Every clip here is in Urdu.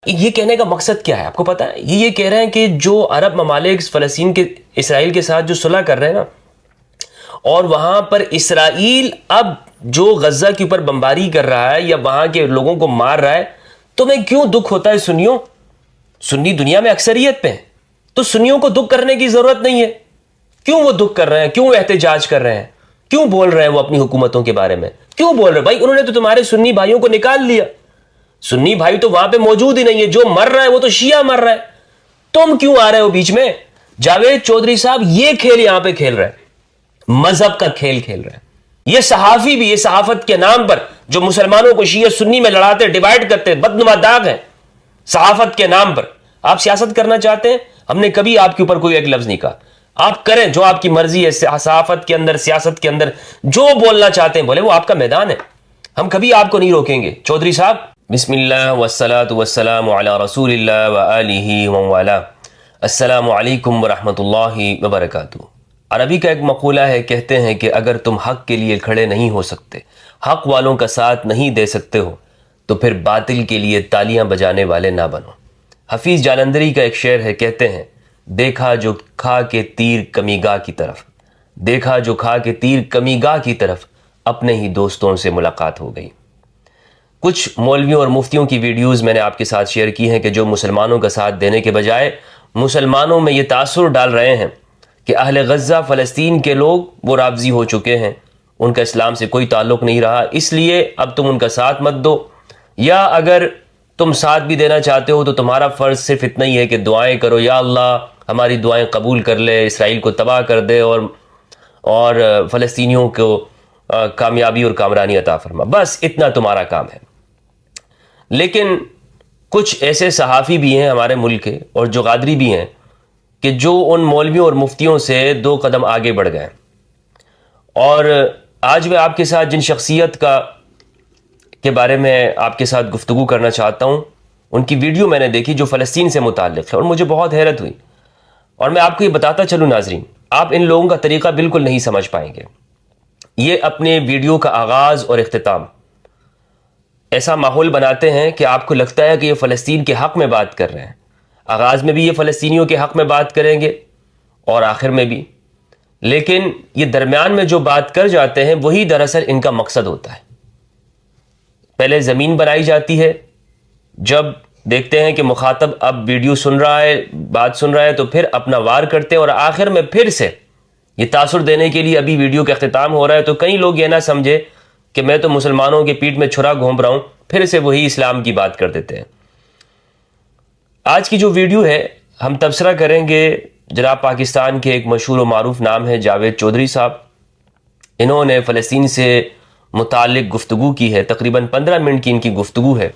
یہ کہنے کا مقصد کیا ہے آپ کو پتا ہے؟ یہ کہہ رہے ہیں کہ جو عرب ممالک فلسطین کے اسرائیل کے ساتھ جو صلح کر رہے ہیں نا، اور وہاں پر اسرائیل اب جو غزہ کے اوپر بمباری کر رہا ہے یا وہاں کے لوگوں کو مار رہا ہے، تمہیں کیوں دکھ ہوتا ہے سنیوں؟ سنی دنیا میں اکثریت پہ ہیں، تو سنیوں کو دکھ کرنے کی ضرورت نہیں ہے۔ کیوں وہ دکھ کر رہے ہیں؟ کیوں احتجاج کر رہے ہیں؟ کیوں بول رہے ہیں وہ اپنی حکومتوں کے بارے میں؟ کیوں بول رہے ہیں؟ بھائی انہوں نے تو تمہارے سنی بھائیوں کو نکال لیا، سنی بھائی تو وہاں پہ موجود ہی نہیں ہے، جو مر رہا ہے وہ تو شیعہ مر رہا ہے، تم کیوں آ رہے ہو بیچ میں؟ جاوید چودھری صاحب یہ کھیل یہاں پہ کھیل رہے ہیں، مذہب کا کھیل کھیل رہے ہیں۔ یہ صحافی بھی یہ صحافت کے نام پر جو مسلمانوں کو شیعہ سنی میں لڑاتے ڈیوائیڈ کرتے بدنما داغ ہیں صحافت کے نام پر۔ آپ سیاست کرنا چاہتے ہیں، ہم نے کبھی آپ کے اوپر کوئی ایک لفظ نہیں کہا، آپ کریں جو آپ کی مرضی ہے، صحافت کے اندر سیاست کے اندر جو بولنا چاہتے ہیں بولے، وہ آپ کا میدان ہے، ہم کبھی آپ کو نہیں روکیں گے۔ چودھری صاحب بسم اللہ والصلاة والسلام علی رسول اللہ وآلہ ومن والاه۔ السلام علیکم ورحمۃ اللہ وبرکاتہ۔ عربی کا ایک مقولہ ہے، کہتے ہیں کہ اگر تم حق کے لیے کھڑے نہیں ہو سکتے، حق والوں کا ساتھ نہیں دے سکتے ہو، تو پھر باطل کے لیے تالیاں بجانے والے نہ بنو۔ حفیظ جالندھری کا ایک شعر ہے، کہتے ہیں دیکھا جو کھا کے تیر کمی گاہ کی طرف، دیکھا جو کھا کے تیر کمی گاہ کی طرف، اپنے ہی دوستوں سے ملاقات ہو گئی۔ کچھ مولویوں اور مفتیوں کی ویڈیوز میں نے آپ کے ساتھ شیئر کی ہیں کہ جو مسلمانوں کا ساتھ دینے کے بجائے مسلمانوں میں یہ تاثر ڈال رہے ہیں کہ اہل غزہ فلسطین کے لوگ وہ رافضی ہو چکے ہیں، ان کا اسلام سے کوئی تعلق نہیں رہا، اس لیے اب تم ان کا ساتھ مت دو، یا اگر تم ساتھ بھی دینا چاہتے ہو تو تمہارا فرض صرف اتنا ہی ہے کہ دعائیں کرو، یا اللہ ہماری دعائیں قبول کر لے، اسرائیل کو تباہ کر دے اور فلسطینیوں کو کامیابی اور کامرانی عطا فرما، بس اتنا تمہارا کام ہے۔ لیکن کچھ ایسے صحافی بھی ہیں ہمارے ملک کے اور جو غادری بھی ہیں کہ جو ان مولویوں اور مفتیوں سے 2 قدم آگے بڑھ گئے، اور آج میں آپ کے ساتھ جن شخصیت کے بارے میں آپ کے ساتھ گفتگو کرنا چاہتا ہوں، ان کی ویڈیو میں نے دیکھی جو فلسطین سے متعلق ہے، اور مجھے بہت حیرت ہوئی، اور میں آپ کو یہ بتاتا چلوں ناظرین، آپ ان لوگوں کا طریقہ بالکل نہیں سمجھ پائیں گے۔ یہ اپنے ویڈیو کا آغاز اور اختتام ایسا ماحول بناتے ہیں کہ آپ کو لگتا ہے کہ یہ فلسطین کے حق میں بات کر رہے ہیں، آغاز میں بھی یہ فلسطینیوں کے حق میں بات کریں گے اور آخر میں بھی، لیکن یہ درمیان میں جو بات کر جاتے ہیں وہی دراصل ان کا مقصد ہوتا ہے۔ پہلے زمین بنائی جاتی ہے، جب دیکھتے ہیں کہ مخاطب اب ویڈیو سن رہا ہے، بات سن رہا ہے، تو پھر اپنا وار کرتے ہیں، اور آخر میں پھر سے یہ تاثر دینے کے لیے ابھی ویڈیو کا اختتام ہو رہا ہے، تو کئی لوگ یہ نہ سمجھے کہ میں تو مسلمانوں کے پیٹ میں چھرا گھونپ رہا ہوں، پھر سے وہی اسلام کی بات کر دیتے ہیں۔ آج کی جو ویڈیو ہے ہم تبصرہ کریں گے جناب پاکستان کے ایک مشہور و معروف نام ہے جاوید چودھری صاحب، انہوں نے فلسطین سے متعلق گفتگو کی ہے، تقریباً 15 منٹ کی ان کی گفتگو ہے،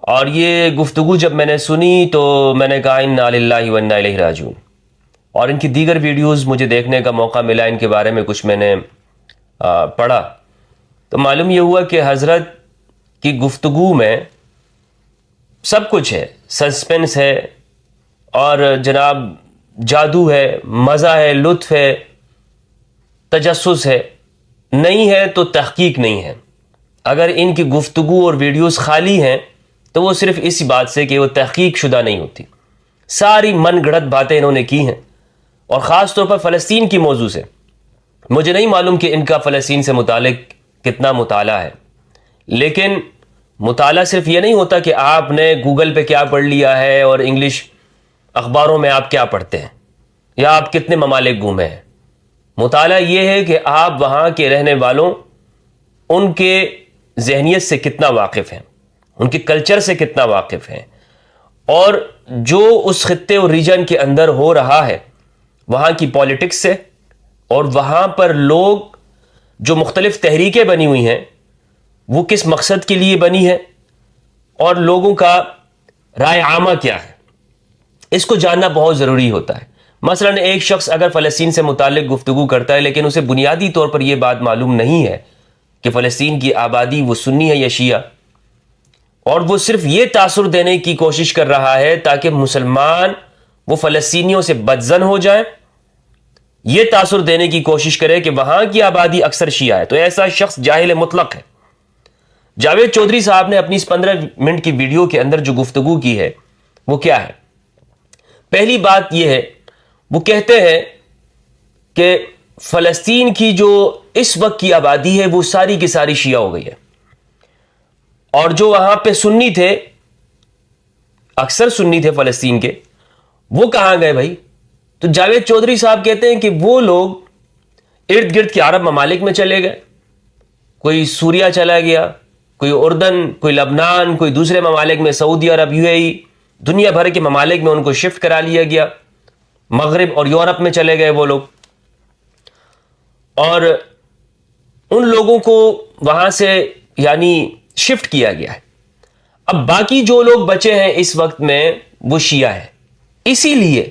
اور یہ گفتگو جب میں نے سنی تو میں نے کہا انا للہ و انا الیہ راجعون، اور ان کی دیگر ویڈیوز مجھے دیکھنے کا موقع ملا، ان کے بارے میں کچھ میں نے پڑھا، تو معلوم یہ ہوا کہ حضرت کی گفتگو میں سب کچھ ہے، سسپنس ہے، اور جناب جادو ہے، مزہ ہے، لطف ہے، تجسس ہے، نہیں ہے تو تحقیق نہیں ہے۔ اگر ان کی گفتگو اور ویڈیوز خالی ہیں تو وہ صرف اسی بات سے کہ وہ تحقیق شدہ نہیں ہوتی، ساری من گھڑت باتیں انہوں نے کی ہیں، اور خاص طور پر فلسطین کی موضوع سے۔ مجھے نہیں معلوم کہ ان کا فلسطین سے متعلق کتنا مطالعہ ہے، لیکن مطالعہ صرف یہ نہیں ہوتا کہ آپ نے گوگل پہ کیا پڑھ لیا ہے اور انگلش اخباروں میں آپ کیا پڑھتے ہیں یا آپ کتنے ممالک گھومے ہیں۔ مطالعہ یہ ہے کہ آپ وہاں کے رہنے والوں، ان کے ذہنیت سے کتنا واقف ہیں، ان کے کلچر سے کتنا واقف ہیں، اور جو اس خطے اور ریجن کے اندر ہو رہا ہے وہاں کی پولیٹکس سے، اور وہاں پر لوگ جو مختلف تحریکیں بنی ہوئی ہیں وہ کس مقصد کے لیے بنی ہے، اور لوگوں کا رائے عامہ کیا ہے، اس کو جاننا بہت ضروری ہوتا ہے۔ مثلا ایک شخص اگر فلسطین سے متعلق گفتگو کرتا ہے لیکن اسے بنیادی طور پر یہ بات معلوم نہیں ہے کہ فلسطین کی آبادی وہ سنی ہے یا شیعہ، اور وہ صرف یہ تاثر دینے کی کوشش کر رہا ہے تاکہ مسلمان وہ فلسطینیوں سے بدظن ہو جائیں، یہ تاثر دینے کی کوشش کرے کہ وہاں کی آبادی اکثر شیعہ ہے، تو ایسا شخص جاہل مطلق ہے۔ جاوید چودھری صاحب نے اپنی اس 15 منٹ کی ویڈیو کے اندر جو گفتگو کی ہے وہ کیا ہے؟ پہلی بات یہ ہے، وہ کہتے ہیں کہ فلسطین کی جو اس وقت کی آبادی ہے وہ ساری کی ساری شیعہ ہو گئی ہے، اور جو وہاں پہ سنی تھے، اکثر سنی تھے فلسطین کے، وہ کہاں گئے بھائی؟ تو جاوید چودھری صاحب کہتے ہیں کہ وہ لوگ ارد گرد کے عرب ممالک میں چلے گئے، کوئی سوریا چلا گیا، کوئی اردن، کوئی لبنان، کوئی دوسرے ممالک میں، سعودی عرب، یو اے ای، دنیا بھر کے ممالک میں ان کو شفٹ کرا لیا گیا، مغرب اور یورپ میں چلے گئے وہ لوگ، اور ان لوگوں کو وہاں سے یعنی شفٹ کیا گیا ہے۔ اب باقی جو لوگ بچے ہیں اس وقت میں وہ شیعہ ہیں، اسی لیے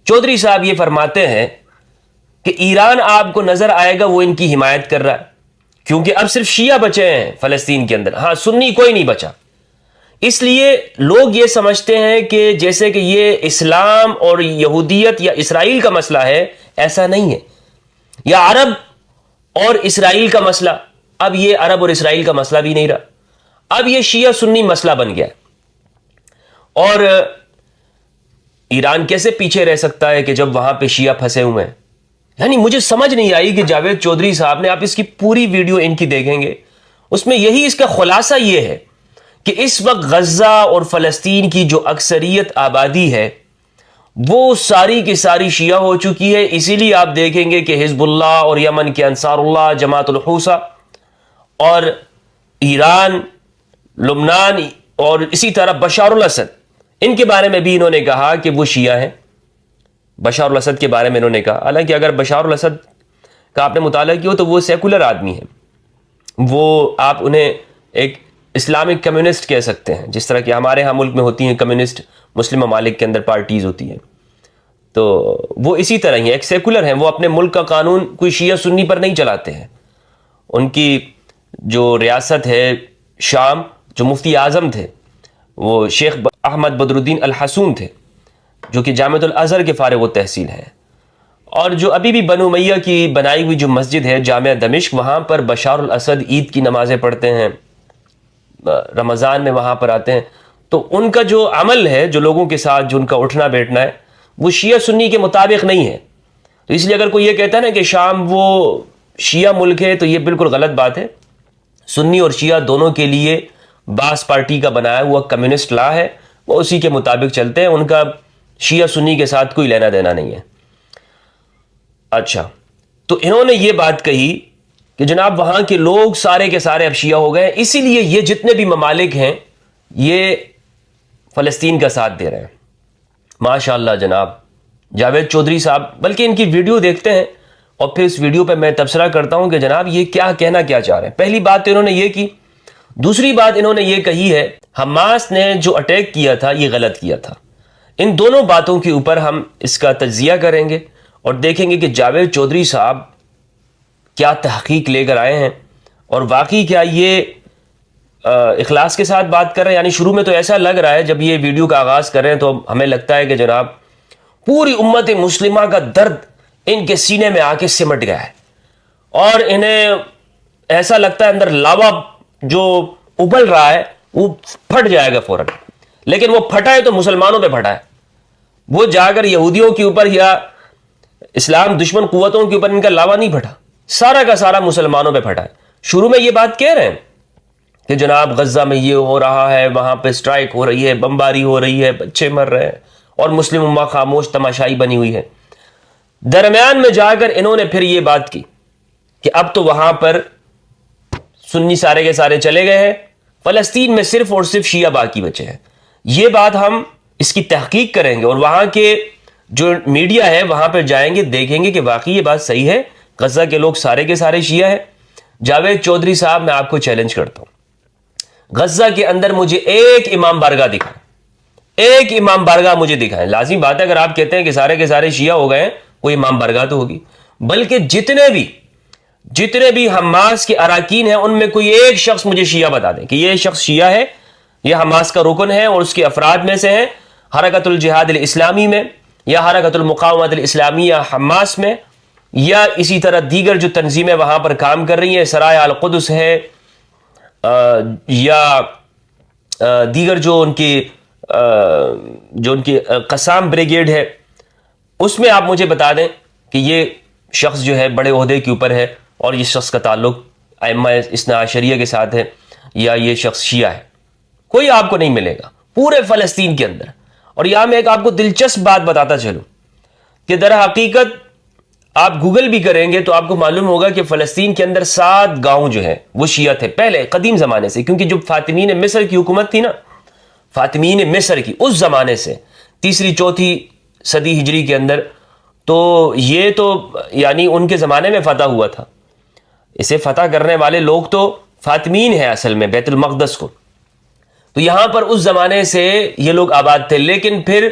چودھری صاحب یہ فرماتے ہیں کہ ایران آپ کو نظر آئے گا وہ ان کی حمایت کر رہا ہے، کیونکہ اب صرف شیعہ بچے ہیں فلسطین کے اندر، ہاں سنی کوئی نہیں بچا۔ اس لیے لوگ یہ سمجھتے ہیں کہ جیسے کہ یہ اسلام اور یہودیت یا اسرائیل کا مسئلہ ہے، ایسا نہیں ہے، یا عرب اور اسرائیل کا مسئلہ، اب یہ عرب اور اسرائیل کا مسئلہ بھی نہیں رہا، اب یہ شیعہ سنی مسئلہ بن گیا ہے۔ اور ایران کیسے پیچھے رہ سکتا ہے کہ جب وہاں پہ شیعہ پھنسے ہوئے ہیں؟ یعنی مجھے سمجھ نہیں آئی کہ جاوید چودھری صاحب نے، آپ اس کی پوری ویڈیو ان کی دیکھیں گے، اس میں یہی اس کا خلاصہ یہ ہے کہ اس وقت غزہ اور فلسطین کی جو اکثریت آبادی ہے وہ ساری کی ساری شیعہ ہو چکی ہے۔ اسی لیے آپ دیکھیں گے کہ حزب اللہ اور یمن کے انصار اللہ، جماعت الحوثہ، اور ایران، لبنان، اور اسی طرح بشار الاسد، ان کے بارے میں بھی انہوں نے کہا کہ وہ شیعہ ہیں۔ بشار الاسد کے بارے میں انہوں نے کہا، حالانکہ اگر بشار الاسد کا آپ نے مطالعہ کیا ہو تو وہ سیکولر آدمی ہے، وہ آپ انہیں ایک اسلامک کمیونسٹ کہہ سکتے ہیں، جس طرح کہ ہمارے ہاں ملک میں ہوتی ہیں کمیونسٹ، مسلم ممالک کے اندر پارٹیز ہوتی ہیں، تو وہ اسی طرح ہی ایک سیکولر ہیں، وہ اپنے ملک کا قانون کوئی شیعہ سنی پر نہیں چلاتے ہیں۔ ان کی جو ریاست ہے شام، جو مفتی اعظم تھے وہ شیخ احمد بدر الدین الحسون تھے، جو کہ جامعۃ الازہر کے فارغ التحصیل ہیں، اور جو ابھی بھی بنو امیہ کی بنائی ہوئی جو مسجد ہے جامعہ دمشق، وہاں پر بشار الاسد عید کی نمازیں پڑھتے ہیں، رمضان میں وہاں پر آتے ہیں، تو ان کا جو عمل ہے، جو لوگوں کے ساتھ جو ان کا اٹھنا بیٹھنا ہے، وہ شیعہ سنی کے مطابق نہیں ہے۔ تو اس لیے اگر کوئی یہ کہتا ہے نا کہ شام وہ شیعہ ملک ہے تو یہ بالکل غلط بات ہے۔ سنی اور شیعہ دونوں کے لیے باس پارٹی کا بنایا ہوا کمیونسٹ لا ہے، وہ اسی کے مطابق چلتے ہیں، ان کا شیعہ سنی کے ساتھ کوئی لینا دینا نہیں ہے۔ اچھا، تو انہوں نے یہ بات کہی کہ جناب وہاں کے لوگ سارے کے سارے اب شیعہ ہو گئے، اسی لیے یہ جتنے بھی ممالک ہیں یہ فلسطین کا ساتھ دے رہے ہیں۔ ماشاءاللہ جناب جاوید چودھری صاحب، بلکہ ان کی ویڈیو دیکھتے ہیں اور پھر اس ویڈیو پہ میں تبصرہ کرتا ہوں کہ جناب یہ کیا کہنا کیا چاہ رہے ہیں۔ پہلی بات تو انہوں نے یہ کی، دوسری بات انہوں نے یہ کہی ہے حماس نے جو اٹیک کیا تھا یہ غلط کیا تھا۔ ان دونوں باتوں کے اوپر ہم اس کا تجزیہ کریں گے اور دیکھیں گے کہ جاوید چودھری صاحب کیا تحقیق لے کر آئے ہیں، اور واقعی کیا یہ اخلاص کے ساتھ بات کر رہے ہیں۔ یعنی شروع میں تو ایسا لگ رہا ہے جب یہ ویڈیو کا آغاز کر رہے ہیں تو ہمیں لگتا ہے کہ جناب پوری امت مسلمہ کا درد ان کے سینے میں آ کے سمٹ گیا ہے، اور انہیں ایسا لگتا ہے اندر لاوا جو ابل رہا ہے وہ پھٹ جائے گا فوراً، لیکن وہ پھٹا ہے تو مسلمانوں پہ پھٹا ہے، وہ جا کر یہودیوں کے اوپر یا اسلام دشمن قوتوں کے اوپر ان کا لاوا نہیں پھٹا، سارا کا سارا مسلمانوں پہ پھٹا ہے۔ شروع میں یہ بات کہہ رہے ہیں کہ جناب غزہ میں یہ ہو رہا ہے، وہاں پہ سٹرائک ہو رہی ہے، بمباری ہو رہی ہے، بچے مر رہے ہیں، اور مسلم امہ خاموش تماشائی بنی ہوئی ہے۔ درمیان میں جا کر انہوں نے پھر یہ بات کی کہ اب تو وہاں پر سنی سارے کے سارے چلے گئے ہیں، فلسطین میں صرف اور صرف شیعہ باقی بچے ہیں۔ یہ بات ہم اس کی تحقیق کریں گے، اور وہاں کے جو میڈیا ہے وہاں پر جائیں گے، دیکھیں گے کہ واقعی یہ بات صحیح ہے، غزہ کے لوگ سارے کے سارے شیعہ ہیں۔ جاوید چودھری صاحب میں آپ کو چیلنج کرتا ہوں، غزہ کے اندر مجھے ایک امام بارگاہ دکھائیں، ایک امام بارگاہ مجھے دکھائیں۔ لازمی بات ہے اگر آپ کہتے ہیں کہ سارے کے سارے شیعہ ہو گئے ہیں، کوئی امام بارگاہ تو ہوگی، بلکہ جتنے بھی حماس کے اراکین ہیں ان میں کوئی ایک شخص مجھے شیعہ بتا دیں کہ یہ شخص شیعہ ہے، یہ حماس کا رکن ہے اور اس کے افراد میں سے ہیں، حرکت الجہاد الاسلامی میں، یا حرکت المقاومت الاسلامیہ حماس میں، یا اسی طرح دیگر جو تنظیمیں وہاں پر کام کر رہی ہیں، سرائے القدس ہے، یا دیگر جو ان کی قسام بریگیڈ ہے، اس میں آپ مجھے بتا دیں کہ یہ شخص جو ہے بڑے عہدے کے اوپر ہے اور یہ شخص کا تعلق ائمہ اثنا عشریہ کے ساتھ ہے یا یہ شخص شیعہ ہے. کوئی آپ کو نہیں ملے گا پورے فلسطین کے اندر. اور یہاں میں ایک آپ کو دلچسپ بات بتاتا چلوں کہ در حقیقت آپ گوگل بھی کریں گے تو آپ کو معلوم ہوگا کہ فلسطین کے اندر 7 گاؤں جو ہیں وہ شیعہ تھے پہلے قدیم زمانے سے، کیونکہ جو فاطمین مصر کی حکومت تھی نا، فاطمین مصر کی، اس زمانے سے 3ری 4تھی صدی ہجری کے اندر، تو یہ تو یعنی ان کے زمانے میں فتح ہوا تھا. اسے فتح کرنے والے لوگ تو فاطمین ہیں اصل میں، بیت المقدس کو. تو یہاں پر اس زمانے سے یہ لوگ آباد تھے، لیکن پھر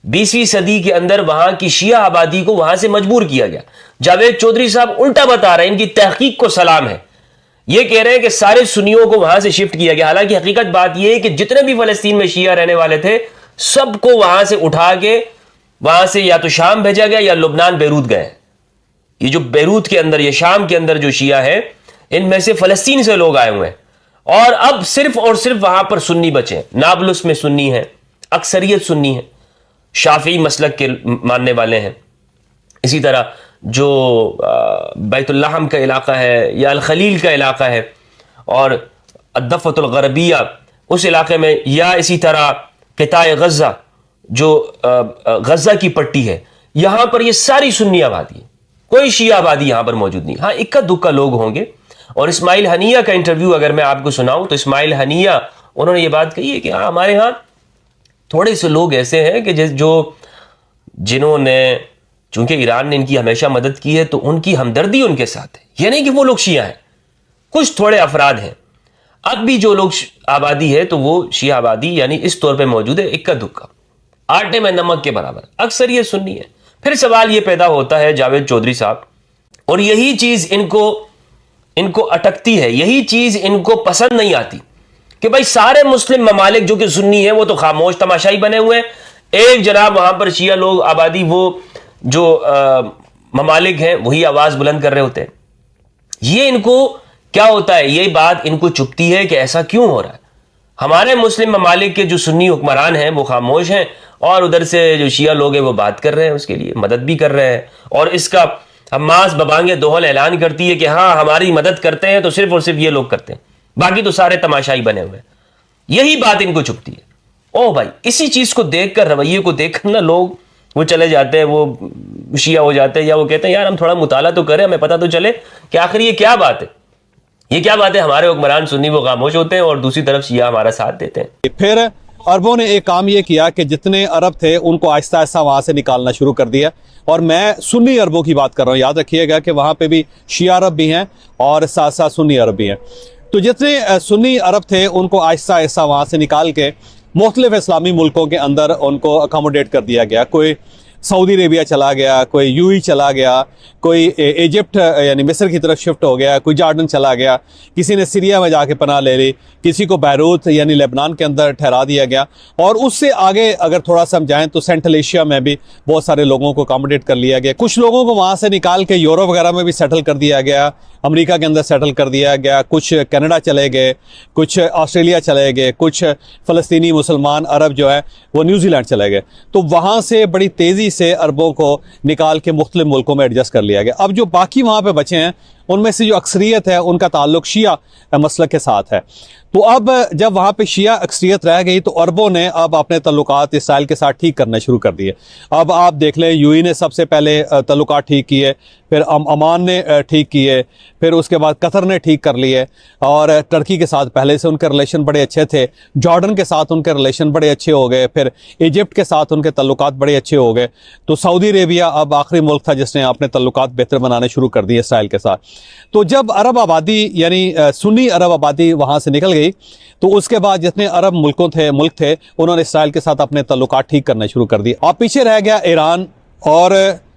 20ویں صدی کے اندر وہاں کی شیعہ آبادی کو وہاں سے مجبور کیا گیا. جاوید چودھری صاحب الٹا بتا رہے ہیں، ان کی تحقیق کو سلام ہے. یہ کہہ رہے ہیں کہ سارے سنیوں کو وہاں سے شفٹ کیا گیا، حالانکہ حقیقت بات یہ ہے کہ جتنے بھی فلسطین میں شیعہ رہنے والے تھے سب کو وہاں سے اٹھا کے وہاں سے یا تو شام بھیجا گیا یا لبنان بیروت گئے. یہ جو بیروت کے اندر یا شام کے اندر جو شیعہ ہیں، ان میں سے فلسطین سے لوگ آئے ہوئے ہیں، اور اب صرف اور صرف وہاں پر سنی بچے ہیں. نابلس میں سنی ہیں، اکثریت سنی ہے، شافعی مسلک کے ماننے والے ہیں. اسی طرح جو بیت اللحم کا علاقہ ہے یا الخلیل کا علاقہ ہے اور الضفۃ الغربیہ اس علاقے میں، یا اسی طرح قطاع غزہ جو غزہ کی پٹی ہے، یہاں پر یہ ساری سنی آبادی ہے، کوئی شیعہ آبادی یہاں پر موجود نہیں. ہاں اکا دکا لوگ ہوں گے. اور اسماعیل ہنیہ کا انٹرویو اگر میں آپ کو سناؤں تو اسماعیل ہنیہ انہوں نے یہ بات کہی ہے کہ ہاں ہمارے ہاں تھوڑے سے لوگ ایسے ہیں کہ جنہوں نے، چونکہ ایران نے ان کی ہمیشہ مدد کی ہے تو ان کی ہمدردی ان کے ساتھ ہے. یہ نہیں کہ وہ لوگ شیعہ ہیں، کچھ تھوڑے افراد ہیں. اب بھی جو لوگ آبادی ہے تو وہ شیعہ آبادی یعنی اس طور پہ موجود ہے، اکا دکا، آٹے میں نمک کے برابر، اکثر یہ سنی ہے. پھر سوال یہ پیدا ہوتا ہے جاوید چودھری صاحب، اور یہی چیز ان کو اٹکتی ہے، یہی چیز ان کو پسند نہیں آتی کہ بھائی سارے مسلم ممالک جو کہ سنی ہیں وہ تو خاموش تماشائی بنے ہوئے ہیں. ایک جناب وہاں پر شیعہ لوگ آبادی، وہ جو ممالک ہیں وہی آواز بلند کر رہے ہوتے ہیں. یہ ان کو کیا ہوتا ہے، یہ بات ان کو چپتی ہے کہ ایسا کیوں ہو رہا ہے. ہمارے مسلم ممالک کے جو سنی حکمران ہیں وہ خاموش ہیں، اور ادھر سے جو شیعہ لوگ ہیں وہ بات کر رہے ہیں، اس کے لیے مدد بھی کر رہے ہیں. اور اس کا حماس ببانگ دوحل اعلان کرتی ہے کہ ہاں ہماری مدد کرتے ہیں تو صرف اور صرف یہ لوگ کرتے ہیں، باقی تو سارے تماشائی بنے ہوئے ہیں. یہی بات ان کو چپتی ہے. او بھائی، اسی چیز کو دیکھ کر، رویے کو دیکھ کر نا لوگ وہ چلے جاتے ہیں، وہ شیعہ ہو جاتے ہیں، یا وہ کہتے ہیں یار ہم تھوڑا مطالعہ تو کریں، ہمیں پتہ تو چلے کہ آخر یہ کیا بات ہے. یہ کیا بات ہے، ہمارے حکمران سنی وہ خاموش ہوتے ہیں اور دوسری طرف شیعہ ہمارا ساتھ دیتے ہیں. پھر عربوں نے ایک کام یہ کیا کہ جتنے عرب تھے ان کو آہستہ آہستہ وہاں سے نکالنا شروع کر دیا. اور میں سنی عربوں کی بات کر رہا ہوں، یاد رکھیے گا کہ وہاں پہ بھی شیعہ عرب بھی ہیں اور ساتھ ساتھ سنی عرب بھی ہیں. تو جتنے سنی عرب تھے ان کو آہستہ آہستہ وہاں سے نکال کے مختلف اسلامی ملکوں کے اندر ان کو اکاموڈیٹ کر دیا گیا. کوئی سعودی عربیہ چلا گیا، کوئی یو ای چلا گیا، کوئی ایجپٹ یعنی مصر کی طرف شفٹ ہو گیا، کوئی جارڈن چلا گیا، کسی نے سیریا میں جا کے پناہ لے لی، کسی کو بیروت یعنی لبنان کے اندر ٹھہرا دیا گیا. اور اس سے آگے اگر تھوڑا سا جائیں تو سینٹرل ایشیا میں بھی بہت سارے لوگوں کو اکاموڈیٹ کر لیا گیا. کچھ لوگوں کو وہاں سے نکال کے یورپ وغیرہ میں بھی سیٹل کر دیا گیا، امریکہ کے اندر سیٹل کر دیا گیا. کچھ کینیڈا چلے گئے، کچھ آسٹریلیا چلے گئے، کچھ فلسطینی مسلمان عرب جو ہے وہ نیوزی لینڈ چلے گئے. تو وہاں سے بڑی تیزی سے عربوں کو نکال کے مختلف ملکوں میں ایڈجسٹ کر لیا گیا. اب جو باقی وہاں پہ بچے ہیں ان میں سے جو اکثریت ہے ان کا تعلق شیعہ مسلک کے ساتھ ہے. تو اب جب وہاں پہ شیعہ اکثریت رہ گئی تو عربوں نے اب اپنے تعلقات اسرائیل کے ساتھ ٹھیک کرنے شروع کر دیے. اب آپ دیکھ لیں یو ای نے سب سے پہلے تعلقات ٹھیک کیے، پھر عمان نے ٹھیک کیے، پھر اس کے بعد قطر نے ٹھیک کر لیے، اور ترکی کے ساتھ پہلے سے ان کے ریلیشن بڑے اچھے تھے، جارڈن کے ساتھ ان کے ریلیشن بڑے اچھے ہو گئے، پھر ایجپٹ کے ساتھ ان کے تعلقات بڑے اچھے ہو گئے. تو سعودی عربیہ اب آخری ملک تھا جس نے اپنے تعلقات بہتر بنانے شروع کر دیے اسرائیل کے ساتھ. تو جب عرب آبادی یعنی سنی عرب آبادی وہاں سے نکل گئی تو اس کے بعد جتنے عرب ملک تھے انہوں نے اسرائیل کے ساتھ اپنے تعلقات ٹھیک کرنے شروع کر دیے. اور پیچھے رہ گیا ایران اور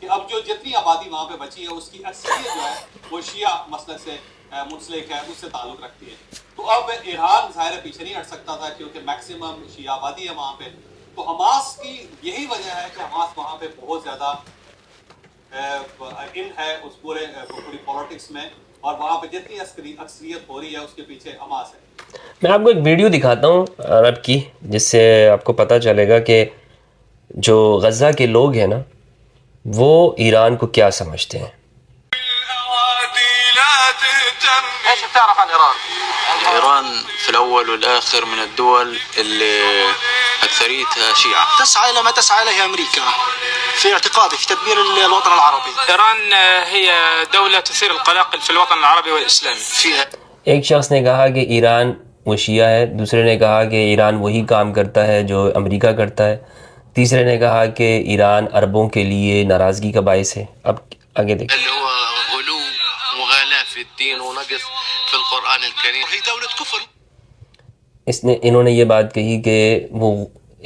کہ اب جو جتنی آبادی وہاں پہ بچی ہے اس کی اکثریت جو ہے وہ شیعہ مسلک سے منسلک ہے، اس سے تعلق رکھتی ہے. تو اب ایران ظاہر ہے پیچھے نہیں ہٹ سکتا تھا کیونکہ میکسیمم شیعہ آبادی ہے وہاں پہ. تو حماس کی یہی وجہ ہے کہ حماس وہاں پہ بہت زیادہ ان ہے اس پوری پولیٹکس میں، اور وہاں پہ جتنی اکثریت ہو رہی ہے اس کے پیچھے حماس ہے. میں آپ کو ایک ویڈیو دکھاتا ہوں عرب کی، جس سے آپ کو پتہ چلے گا کہ جو غزہ کے لوگ ہیں نا وہ ایران کو کیا سمجھتے ہیں. ايش بتعرف عن ايران؟ ايران في الاول والاخر من الدول اللي اكثريتها شيعة تسعى الى ما تسعى اليه امريكا في اعتقادي في تدمير الوطن العربي. ايران هي دولة تثير القلاقل في الوطن العربي والاسلامي فيها. ایک شخص نے کہا کہ ایران وہ شیعہ ہے، دوسرے نے کہا کہ ایران وہی کام کرتا ہے جو امریکہ کرتا ہے، تیسرے نے کہا کہ ایران عربوں کے لیے ناراضگی کا باعث ہے. اب آگے دیکھیں. اللي هو غلو مغالاة في الدين ونقص في القرآن الكريم. هي دولة كفر. انہوں نے یہ بات کہی کہ وہ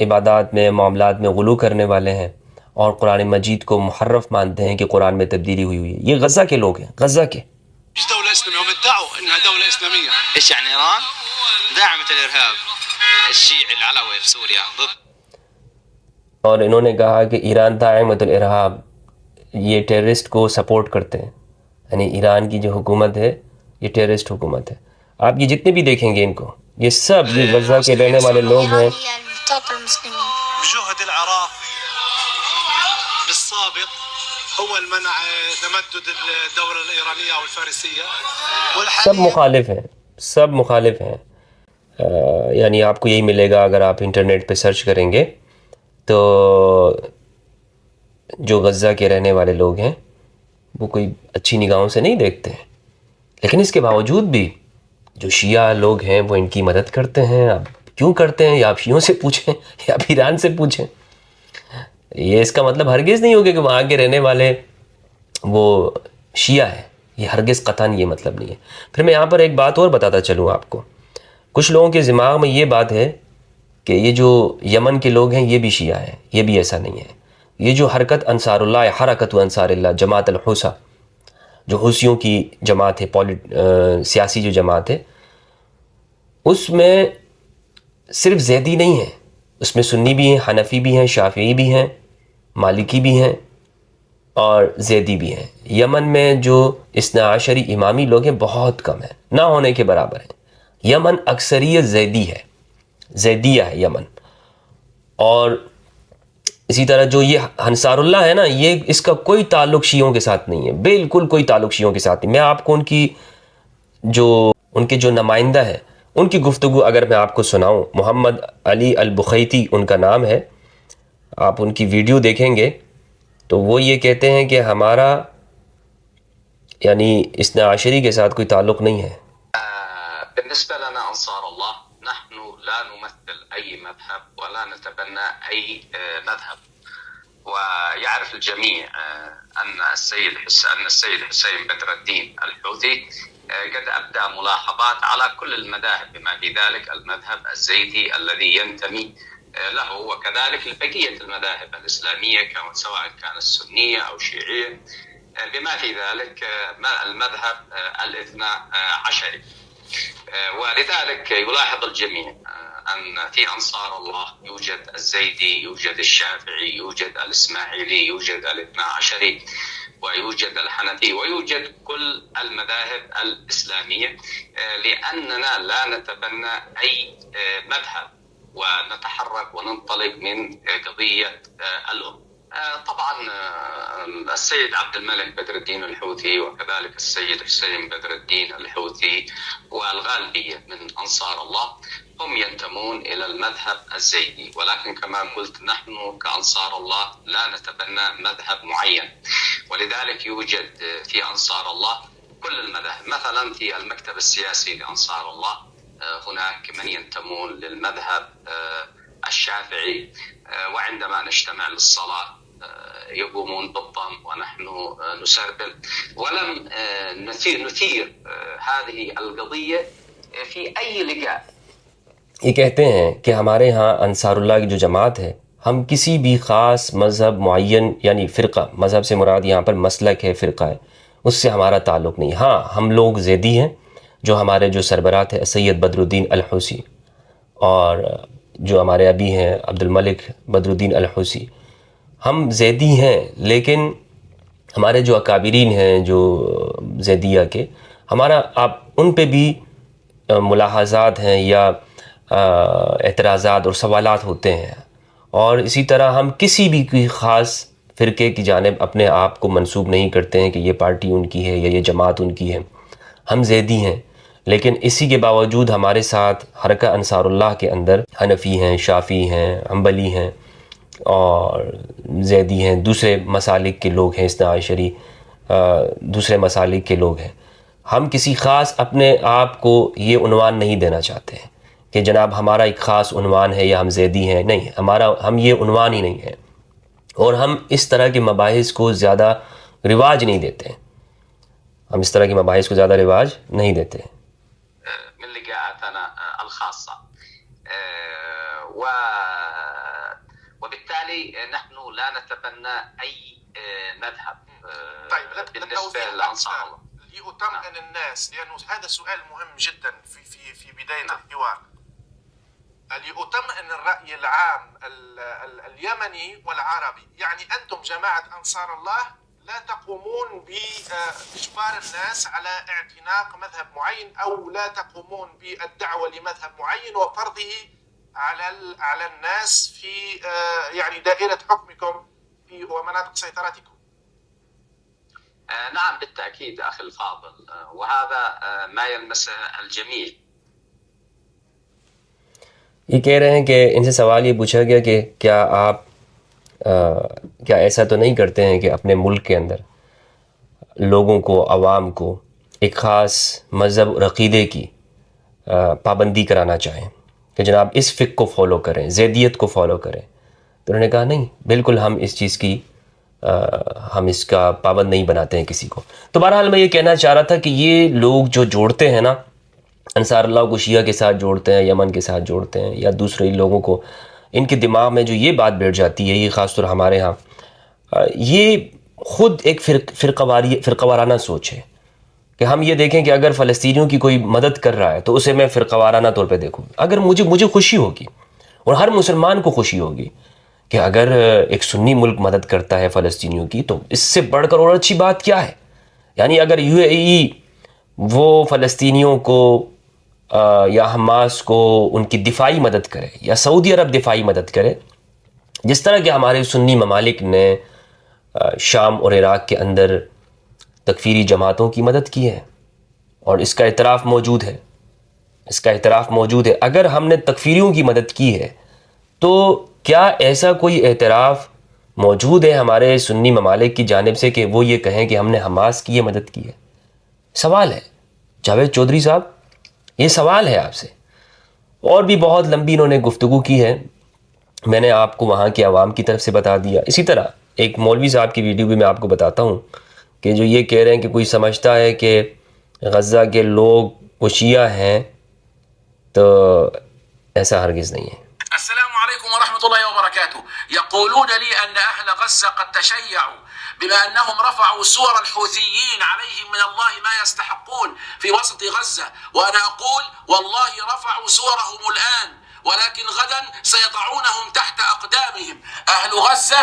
عبادات میں معاملات میں غلو کرنے والے ہیں اور قرآن مجید کو محرف مانتے ہیں کہ قرآن میں تبدیلی ہوئی ہے. یہ غزہ کے لوگ ہیں، غزہ کے. مش دولة إسلامية، هم ادعوا إنها دولة إسلامية. إيش يعني إيران؟ داعمة الإرهاب الشيعي العلوي في سوريا ضد. اور انہوں نے کہا کہ ایران داعمۃ الارہاب، یہ ٹیررسٹ کو سپورٹ کرتے ہیں، یعنی ایران کی جو حکومت ہے یہ ٹیررسٹ حکومت ہے. آپ یہ جتنے بھی دیکھیں گے ان کو، یہ سب یہ غزہ کے رہنے والے لوگ ہیں. بجهد العراق بالسابق هو المنع تمدد الدولة الإيرانية والفارسية. سب مخالف ہیں، سب مخالف ہیں. یعنی آپ کو یہی ملے گا اگر آپ انٹرنیٹ پہ سرچ کریں گے تو جو غزہ کے رہنے والے لوگ ہیں وہ کوئی اچھی نگاہوں سے نہیں دیکھتے ہیں، لیکن اس کے باوجود بھی جو شیعہ لوگ ہیں وہ ان کی مدد کرتے ہیں. اب کیوں کرتے ہیں، یا آپ شیعوں سے پوچھیں یا آپ ایران سے پوچھیں. یہ اس کا مطلب ہرگز نہیں ہوگا کہ وہاں کے رہنے والے وہ شیعہ ہیں، یہ ہرگز قطعاً یہ مطلب نہیں ہے. پھر میں یہاں پر ایک بات اور بتاتا چلوں آپ کو. کچھ لوگوں کے دماغ میں یہ بات ہے کہ یہ جو یمن کے لوگ ہیں یہ بھی شیعہ ہیں. یہ بھی ایسا نہیں ہے. یہ جو حرکت انصار اللہ، حرکت انصار اللہ، جماعت الحوثہ، جو حوثیوں کی جماعت ہے، سیاسی جو جماعت ہے، اس میں صرف زیدی نہیں ہے، اس میں سنی بھی ہیں، حنفی بھی ہیں، شافعی بھی ہیں، مالکی بھی ہیں اور زیدی بھی ہیں. یمن میں جو اثنا عشری امامی لوگ ہیں بہت کم ہیں، نہ ہونے کے برابر ہیں. یمن اکثریت زیدی ہے، زیدیہ ہے یمن. اور اسی طرح جو یہ انصار اللہ ہے نا، یہ اس کا کوئی تعلق شیعوں کے ساتھ نہیں ہے، بالکل کوئی تعلق شیعوں کے ساتھ نہیں. میں آپ کو ان کے جو نمائندہ ہے ان کی گفتگو اگر میں آپ کو سناؤں، محمد علی البخیتی ان کا نام ہے، آپ ان کی ویڈیو دیکھیں گے تو وہ یہ کہتے ہیں کہ ہمارا یعنی اثنا عشری کے ساتھ کوئی تعلق نہیں ہے. بالنسبة لنا أنصار الله نحن لا نمثل أي مذهب ولا نتبنى أي مذهب. ويعرف الجميع أن السيد حسين بدر الدين الحوثي قد أبدى ملاحظات على كل المذاهب بما في ذلك المذهب الزيدي الذي ينتمي له، وكذلك لبقية المذاهب الإسلامية سواء كانت سنية أو شيعية، بما في ذلك المذهب الاثنا عشري. ولذلك يلاحظ الجميع أن في أنصار الله يوجد الزيدي، يوجد الشافعي، يوجد الإسماعيلي، يوجد الاثنا عشري، ويوجد الحنفي، ويوجد كل المذاهب الإسلامية، لأننا لا نتبنى أي مذهب ونتحرك وننطلق من قضية الأمة. طبعا السيد عبد الملك بدر الدين الحوثي وكذلك السيد حسين بدر الدين الحوثي والغالبية من أنصار الله هم ينتمون إلى المذهب الزيدي، ولكن كما قلت نحن كأنصار الله لا نتبنى مذهب معين، ولذلك يوجد في أنصار الله كل المذاهب. مثلا في المكتب السياسي لأنصار الله هناك من ينتمون للمذهب الشافعي، وعندما نجتمع للصلاة يقومون بالضم ونحن نسربل، ولم نثير هذه القضية في أي لقاء. یہ کہتے ہیں کہ ہمارے ہاں انصار اللہ کی جو جماعت ہے ہم کسی بھی خاص مذہب معین یعنی فرقہ، مذہب سے مراد یہاں پر مسلک ہے، فرقہ ہے، اس سے ہمارا تعلق نہیں۔ ہاں ہم لوگ زیدی ہیں، جو ہمارے جو سربراہ تھے سید بدر الدین الحوثی، اور جو ہمارے ابھی ہیں عبد الملک بدر الدین الحوثی، ہم زیدی ہیں، لیکن ہمارے جو اکابرین ہیں جو زیدیہ کے، ہمارا آپ ان پہ بھی ملاحظات ہیں یا اعتراضات اور سوالات ہوتے ہیں، اور اسی طرح ہم کسی بھی کوئی خاص فرقے کی جانب اپنے آپ کو منسوب نہیں کرتے ہیں کہ یہ پارٹی ان کی ہے یا یہ جماعت ان کی ہے، ہم زیدی ہیں۔ لیکن اسی کے باوجود ہمارے ساتھ حرکہ انصار اللہ کے اندر حنفی ہیں، شافعی ہیں، حنبلی ہیں اور زیدی ہیں، دوسرے مسالک کے لوگ ہیں، اثنا عشری دوسرے مسالک کے لوگ ہیں۔ ہم کسی خاص اپنے آپ کو یہ عنوان نہیں دینا چاہتے ہیں کہ جناب ہمارا ایک خاص عنوان ہے یا ہم زیدی ہیں، نہیں، ہم یہ عنوان ہی نہیں ہے، اور ہم اس طرح کے مباحث کو زیادہ رواج نہیں دیتے ہیں، ہم اس طرح کے مباحث کو زیادہ رواج نہیں دیتے ہیں۔ من لقاءاتنا الخاصة وبالتالي نحن لا نتبنى أي مذهب. طيب بالنسبة للأنصار الله لأطمئن الناس، لأنه هذا سؤال مهم جدا في بداية الحوار. لأطمئن الرأي العام اليمني والعربي، يعني أنتم جماعة أنصار الله لا تقومون بإجبار الناس على اعتناق مذهب معين، أو لا تقومون بالدعوة لمذهب معين وفرضه على الناس في يعني دائرة حكمكم ومناطق سيطرتكم. نعم بالتأكيد أخي الفاضل، وهذا ما يلمسه الجميع. یہ کہہ رہے ہیں کہ ان سے سوال یہ پوچھا گیا کہ کیا آپ کیا ایسا تو نہیں کرتے ہیں کہ اپنے ملک کے اندر لوگوں کو، عوام کو ایک خاص مذہب اور عقیدے کی پابندی کرانا چاہیں کہ جناب اس فقہ کو فالو کریں، زیدیت کو فالو کریں؟ تو انہوں نے کہا نہیں، بالکل ہم اس چیز کی ہم اس کا پابند نہیں بناتے ہیں کسی کو۔ تو بہرحال میں یہ کہنا چاہ رہا تھا کہ یہ لوگ جو جوڑتے ہیں نا، انصار اللہ کو شیعہ کے ساتھ جوڑتے ہیں، یمن کے ساتھ جوڑتے ہیں، یا دوسرے لوگوں کو، ان کے دماغ میں جو یہ بات بیٹھ جاتی ہے، یہ خاص طور ہمارے ہاں، یہ خود ایک فرقہ وارانہ سوچ ہے کہ ہم یہ دیکھیں کہ اگر فلسطینیوں کی کوئی مدد کر رہا ہے تو اسے میں فرقہ وارانہ طور پہ دیکھوں۔ اگر مجھے خوشی ہوگی اور ہر مسلمان کو خوشی ہوگی کہ اگر ایک سنی ملک مدد کرتا ہے فلسطینیوں کی، تو اس سے بڑھ کر اور اچھی بات کیا ہے؟ یعنی اگر UAE وہ فلسطینیوں کو یا حماس کو ان کی دفاعی مدد کرے، یا سعودی عرب دفاعی مدد کرے، جس طرح کہ ہمارے سنی ممالک نے شام اور عراق کے اندر تکفیری جماعتوں کی مدد کی ہے، اور اس کا اعتراف موجود ہے، اگر ہم نے تکفیریوں کی مدد کی ہے تو کیا ایسا کوئی اعتراف موجود ہے ہمارے سنی ممالک کی جانب سے کہ وہ یہ کہیں کہ ہم نے حماس کی یہ مدد کی ہے؟ سوال ہے جاوید چودھری صاحب، یہ سوال ہے آپ سے۔ اور بھی بہت لمبی انہوں نے گفتگو کی ہے، میں نے آپ کو وہاں کے عوام کی طرف سے بتا دیا۔ اسی طرح ایک مولوی صاحب کی ویڈیو بھی میں آپ کو بتاتا ہوں کہ جو یہ کہہ رہے ہیں کہ کوئی سمجھتا ہے کہ غزہ کے لوگ وہ شیعہ ہیں، تو ایسا ہرگز نہیں ہے۔ السلام عليكم ورحمة الله وبركاته. يقولون لي أن أهل غزة قد تشيعوا بما أنهم رفعوا صور الحوثيين عليهم من الله ما يستحقون في وسط غزة، وأنا أقول والله رفعوا صورهم الآن، ولكن غدا سيضعونهم تحت أقدامهم. أهل غزة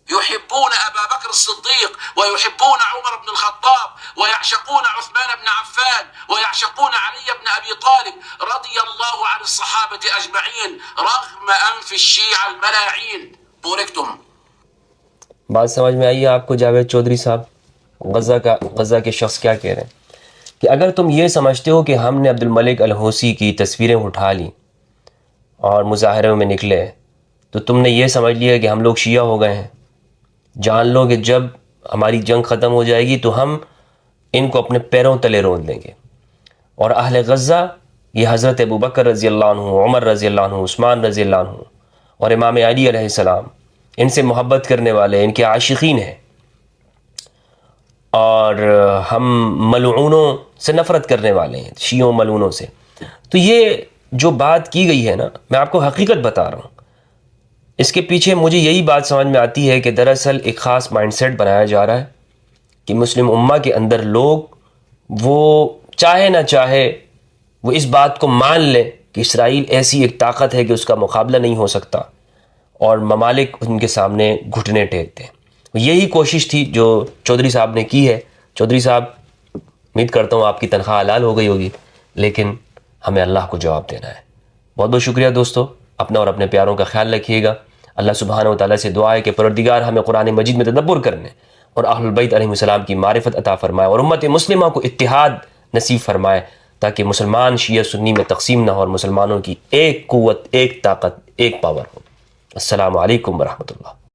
يحبون أبا بكر الصديق، ويحبون عمر بن الخطاب، ويعشقون عثمان بن عفان، ويعشقون علي بن أبي طالب رضي الله عن الصحابة أجمعين رغم أنف الشيعة الملاعين. بوركتم. بات سمجھ میں آئی آپ کو جاوید چودھری صاحب؟ غزہ کے شخص کیا کہہ رہے ہیں کہ اگر تم یہ سمجھتے ہو کہ ہم نے عبد الملک الحوثی کی تصویریں اٹھا لیں اور مظاہروں میں نکلے تو تم نے یہ سمجھ لیا کہ ہم لوگ شیعہ ہو گئے ہیں۔ جان لو کہ جب ہماری جنگ ختم ہو جائے گی تو ہم ان کو اپنے پیروں تلے رون دیں گے، اور اہل غزہ یہ حضرت ابوبکر رضی اللہ عنہ، عمر رضی اللہ عنہ، عثمان رضی اللہ عنہ اور امام علی علیہ السلام، ان سے محبت کرنے والے، ان کے عاشقین ہیں، اور ہم ملعونوں سے نفرت کرنے والے ہیں، شیعوں ملعونوں سے۔ تو یہ جو بات کی گئی ہے نا، میں آپ کو حقیقت بتا رہا ہوں، اس کے پیچھے مجھے یہی بات سمجھ میں آتی ہے کہ دراصل ایک خاص مائنڈ سیٹ بنایا جا رہا ہے کہ مسلم امہ کے اندر لوگ وہ چاہے نہ چاہے وہ اس بات کو مان لیں کہ اسرائیل ایسی ایک طاقت ہے کہ اس کا مقابلہ نہیں ہو سکتا، اور ممالک ان کے سامنے گھٹنے ٹیکتے ہیں۔ یہی کوشش تھی جو چودھری صاحب نے کی ہے۔ چودھری صاحب، امید کرتا ہوں آپ کی تنخواہ حلال ہو گئی ہوگی، لیکن ہمیں اللہ کو جواب دینا ہے۔ بہت بہت شکریہ دوستو، اپنا اور اپنے پیاروں کا خیال رکھیے گا۔ اللہ سبحانہ و تعالیٰ سے دعا ہے کہ پروردگار ہمیں قرآن مجید میں تدبر کرنے اور اہل البیت علیہ السلام کی معرفت عطا فرمائے، اور امت مسلمہ کو اتحاد نصیب فرمائے، تاکہ مسلمان شیعہ سنی میں تقسیم نہ ہو اور مسلمانوں کی ایک قوت، ایک طاقت، ایک پاور ہو۔ السلام علیکم ورحمۃ اللہ۔